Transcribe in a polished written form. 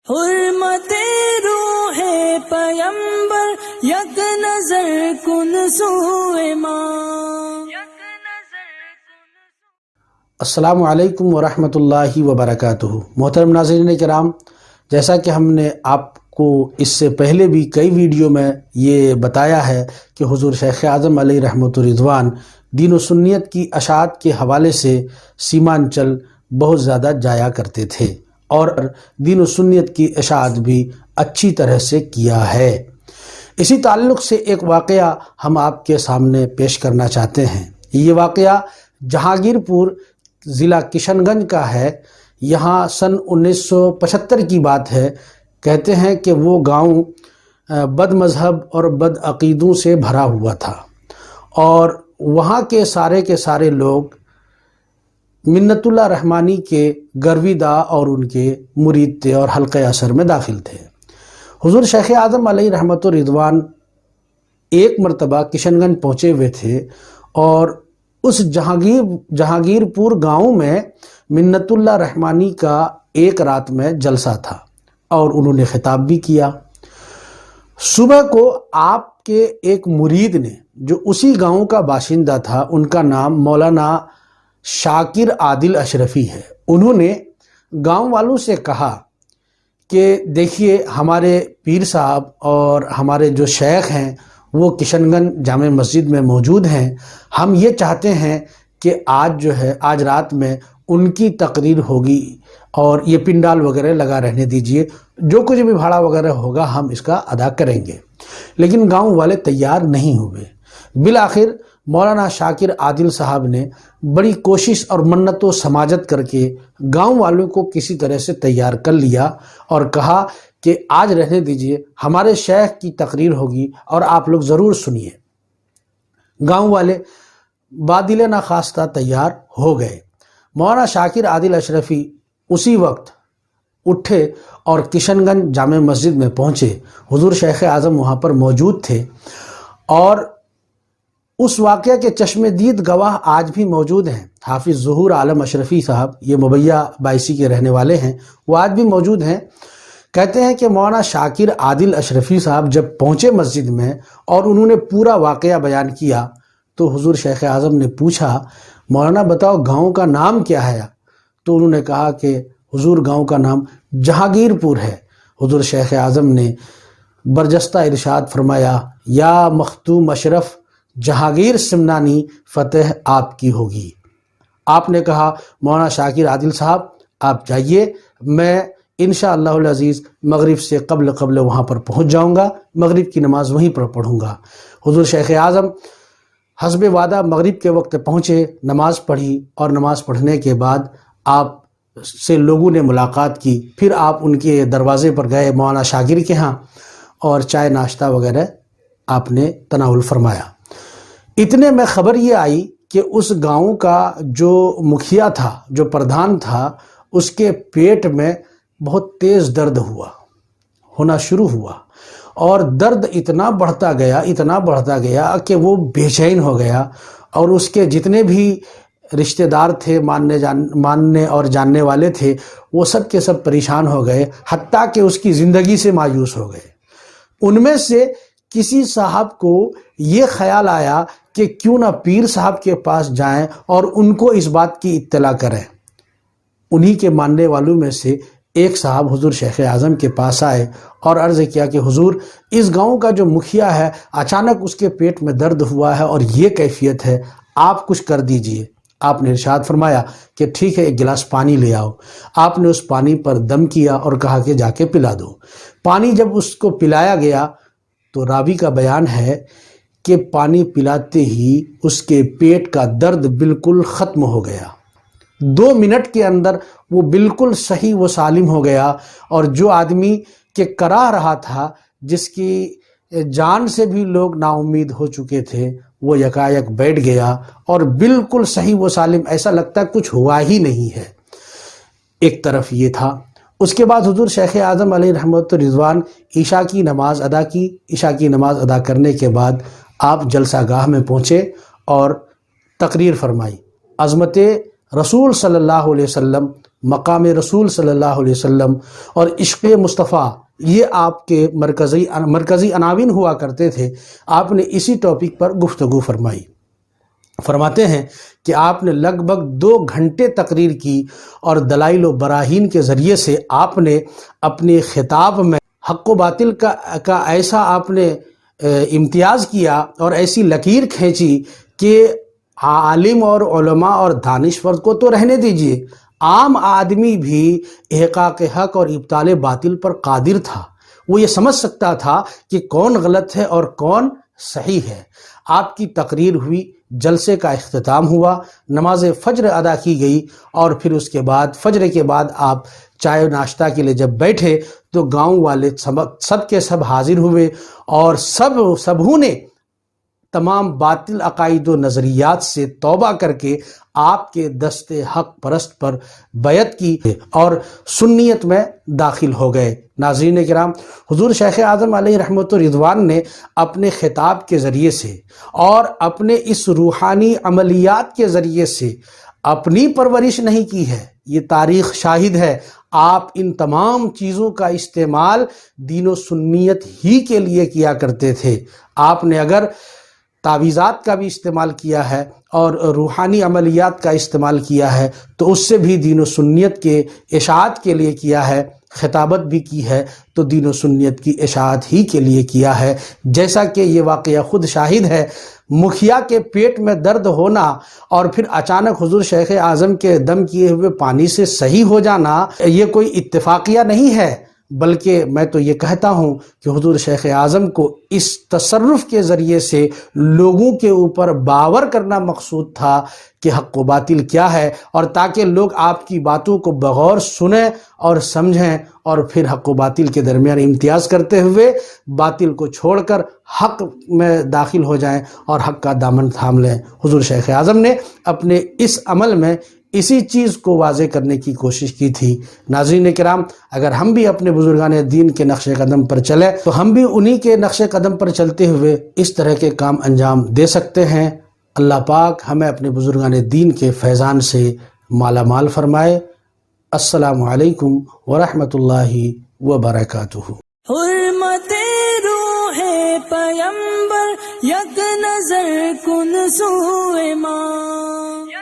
حرمت روح پیمبر یک نظر کن سوئے ماں. السلام علیکم ورحمۃ اللہ وبرکاتہ. محترم ناظرین کرام، جیسا کہ ہم نے آپ کو اس سے پہلے بھی کئی ویڈیو میں یہ بتایا ہے کہ حضور شیخ اعظم علیہ رحمۃ الرضوان دین و سنیت کی اشاعت کے حوالے سے سیمانچل بہت زیادہ جایا کرتے تھے اور دین و سنیت کی اشاعت بھی اچھی طرح سے کیا ہے. اسی تعلق سے ایک واقعہ ہم آپ کے سامنے پیش کرنا چاہتے ہیں. یہ واقعہ جہانگیر پور ضلع کشن گنج کا ہے. یہاں سن 1975 کی بات ہے. کہتے ہیں کہ وہ گاؤں بد مذہب اور بد عقیدوں سے بھرا ہوا تھا اور وہاں کے سارے لوگ منت اللہ رحمانی کے گرویدہ اور ان کے مرید تھے اور حلقہ اثر میں داخل تھے. حضور شیخ اعظم علیہ رحمۃ الرضوان ایک مرتبہ کشن گنج پہنچے ہوئے تھے اور اس جہانگیر پور گاؤں میں منت اللہ رحمانی کا ایک رات میں جلسہ تھا اور انہوں نے خطاب بھی کیا. صبح کو آپ کے ایک مرید نے جو اسی گاؤں کا باشندہ تھا، ان کا نام مولانا شاکر عادل اشرفی ہے، انہوں نے گاؤں والوں سے کہا کہ دیکھیے ہمارے پیر صاحب اور ہمارے جو شیخ ہیں وہ کشن گنج جامع مسجد میں موجود ہیں. ہم یہ چاہتے ہیں کہ آج رات میں ان کی تقریر ہوگی اور یہ پنڈال وغیرہ لگا رہنے دیجئے، جو کچھ بھی بھاڑا وغیرہ ہوگا ہم اس کا ادا کریں گے. لیکن گاؤں والے تیار نہیں ہوئے. بالآخر مولانا شاکر عادل صاحب نے بڑی کوشش اور منت و سماجت کر کے گاؤں والوں کو کسی طرح سے تیار کر لیا اور کہا کہ آج رہنے دیجئے، ہمارے شیخ کی تقریر ہوگی اور آپ لوگ ضرور سنیے. گاؤں والے بادل ناخواستہ تیار ہو گئے. مولانا شاکر عادل اشرفی اسی وقت اٹھے اور کشن گنج جامع مسجد میں پہنچے. حضور شیخ اعظم وہاں پر موجود تھے اور اس واقعہ کے چشم دید گواہ آج بھی موجود ہیں. حافظ ظہور عالم اشرفی صاحب، یہ مبیہ بائیسی کے رہنے والے ہیں، وہ آج بھی موجود ہیں. کہتے ہیں کہ مولانا شاکر عادل اشرفی صاحب جب پہنچے مسجد میں اور انہوں نے پورا واقعہ بیان کیا تو حضور شیخ اعظم نے پوچھا، مولانا بتاؤ گاؤں کا نام کیا ہے؟ تو انہوں نے کہا کہ حضور گاؤں کا نام جہانگیر پور ہے. حضور شیخ اعظم نے برجستہ ارشاد فرمایا، یا مختوم اشرف جہانگیر سمنانی فتح آپ کی ہوگی. آپ نے کہا مولانا شاکر عادل صاحب آپ جائیے، میں انشاءاللہ العزیز مغرب سے قبل وہاں پر پہنچ جاؤں گا، مغرب کی نماز وہیں پر پڑھوں گا. حضور شیخ اعظم حسب وعدہ مغرب کے وقت پہنچے، نماز پڑھی اور نماز پڑھنے کے بعد آپ سے لوگوں نے ملاقات کی. پھر آپ ان کے دروازے پر گئے مولانا شاکر کے ہاں اور چائے ناشتہ وغیرہ آپ نے تناول فرمایا. اتنے میں خبر یہ آئی کہ اس گاؤں کا جو مکھیا تھا، جو پردھان تھا، اس کے پیٹ میں بہت تیز درد ہونا شروع ہوا اور درد اتنا بڑھتا گیا کہ وہ بے چین ہو گیا اور اس کے جتنے بھی رشتہ دار تھے، ماننے اور جاننے والے تھے، وہ سب کے سب پریشان ہو گئے، حتیٰ کہ اس کی زندگی سے مایوس ہو گئے. ان میں سے کسی صاحب کو یہ خیال آیا کہ کیوں نہ پیر صاحب کے پاس جائیں اور ان کو اس بات کی اطلاع کریں. انہی کے ماننے والوں میں سے ایک صاحب حضور شیخ اعظم کے پاس آئے اور عرض کیا کہ حضور اس گاؤں کا جو مکھیا ہے اچانک اس کے پیٹ میں درد ہوا ہے اور یہ کیفیت ہے، آپ کچھ کر دیجئے. آپ نے ارشاد فرمایا کہ ٹھیک ہے، ایک گلاس پانی لے آؤ. آپ نے اس پانی پر دم کیا اور کہا کہ جا کے پلا دو. پانی جب اس کو پلایا گیا تو راوی کا بیان ہے کہ پانی پلاتے ہی اس کے پیٹ کا درد بالکل ختم ہو گیا. 2 منٹ کے اندر وہ بالکل صحیح و سالم ہو گیا اور جو آدمی کہ کرا رہا تھا، جس کی جان سے بھی لوگ نا امید ہو چکے تھے، وہ یکایک بیٹھ گیا اور بالکل صحیح و سالم، ایسا لگتا کچھ ہوا ہی نہیں ہے. ایک طرف یہ تھا. اس کے بعد حضور شیخ اعظم علیہ رحمۃ الرضوان عشاء کی نماز ادا کی. عشاء کی نماز ادا کرنے کے بعد آپ جلسہ گاہ میں پہنچے اور تقریر فرمائی. عظمت رسول صلی اللہ علیہ وسلم مقام رسول صلی اللہ علیہ وسلم اور عشق مصطفیٰ، یہ آپ کے مرکزی عناوین ہوا کرتے تھے۔ آپ نے اسی ٹاپک پر گفتگو فرمائی۔ فرماتے ہیں کہ آپ نے لگ بھگ 2 گھنٹے تقریر کی اور دلائل و براہین کے ذریعے سے آپ نے اپنے خطاب میں حق و باطل کا ایسا آپ نے امتیاز کیا اور ایسی لکیر کھینچی کہ عالم اور علماء اور دانشور کو تو رہنے دیجئے، عام آدمی بھی احقاق حق اور ابطال باطل پر قادر تھا۔ وہ یہ سمجھ سکتا تھا کہ کون غلط ہے اور کون صحیح ہے۔ آپ کی تقریر ہوئی، جلسے کا اختتام ہوا، نماز فجر ادا کی گئی اور پھر اس کے بعد فجر کے بعد آپ چائے ناشتہ کے لیے جب بیٹھے تو گاؤں والے سب کے سب حاضر ہوئے اور سبھوں نے تمام باطل عقائد و نظریات سے توبہ کر کے آپ کے دست حق پرست پر بیعت کی اور سنیت میں داخل ہو گئے۔ ناظرین کرام، حضور شیخ اعظم علیہ رحمت و رضوان نے اپنے خطاب کے ذریعے سے اور اپنے اس روحانی عملیات کے ذریعے سے اپنی پرورش نہیں کی ہے، یہ تاریخ شاہد ہے۔ آپ ان تمام چیزوں کا استعمال دین و سنیت ہی کے لیے کیا کرتے تھے۔ آپ نے اگر تعویذات کا بھی استعمال کیا ہے اور روحانی عملیات کا استعمال کیا ہے تو اس سے بھی دین و سنیت کے اشاعت کے لیے کیا ہے، خطابت بھی کی ہے تو دین و سنیت کی اشاعت ہی کے لیے کیا ہے۔ جیسا کہ یہ واقعہ خود شاہد ہے، مکھیا کے پیٹ میں درد ہونا اور پھر اچانک حضور شیخ اعظم کے دم کیے ہوئے پانی سے صحیح ہو جانا، یہ کوئی اتفاقیہ نہیں ہے، بلکہ میں تو یہ کہتا ہوں کہ حضور شیخ اعظم کو اس تصرف کے ذریعے سے لوگوں کے اوپر باور کرنا مقصود تھا کہ حق و باطل کیا ہے، اور تاکہ لوگ آپ کی باتوں کو بغور سنیں اور سمجھیں اور پھر حق و باطل کے درمیان امتیاز کرتے ہوئے باطل کو چھوڑ کر حق میں داخل ہو جائیں اور حق کا دامن تھام لیں۔ حضور شیخ اعظم نے اپنے اس عمل میں اسی چیز کو واضح کرنے کی کوشش کی تھی۔ ناظرین کرام، اگر ہم بھی اپنے بزرگان دین کے نقش قدم پر چلیں تو ہم بھی انہی کے نقش قدم پر چلتے ہوئے اس طرح کے کام انجام دے سکتے ہیں۔ اللہ پاک ہمیں اپنے بزرگان دین کے فیضان سے مالا مال فرمائے۔ السلام علیکم ورحمۃ اللہ وبرکاتہ۔ حرمت روح پیمبر یک نظر کن سوئے ماں۔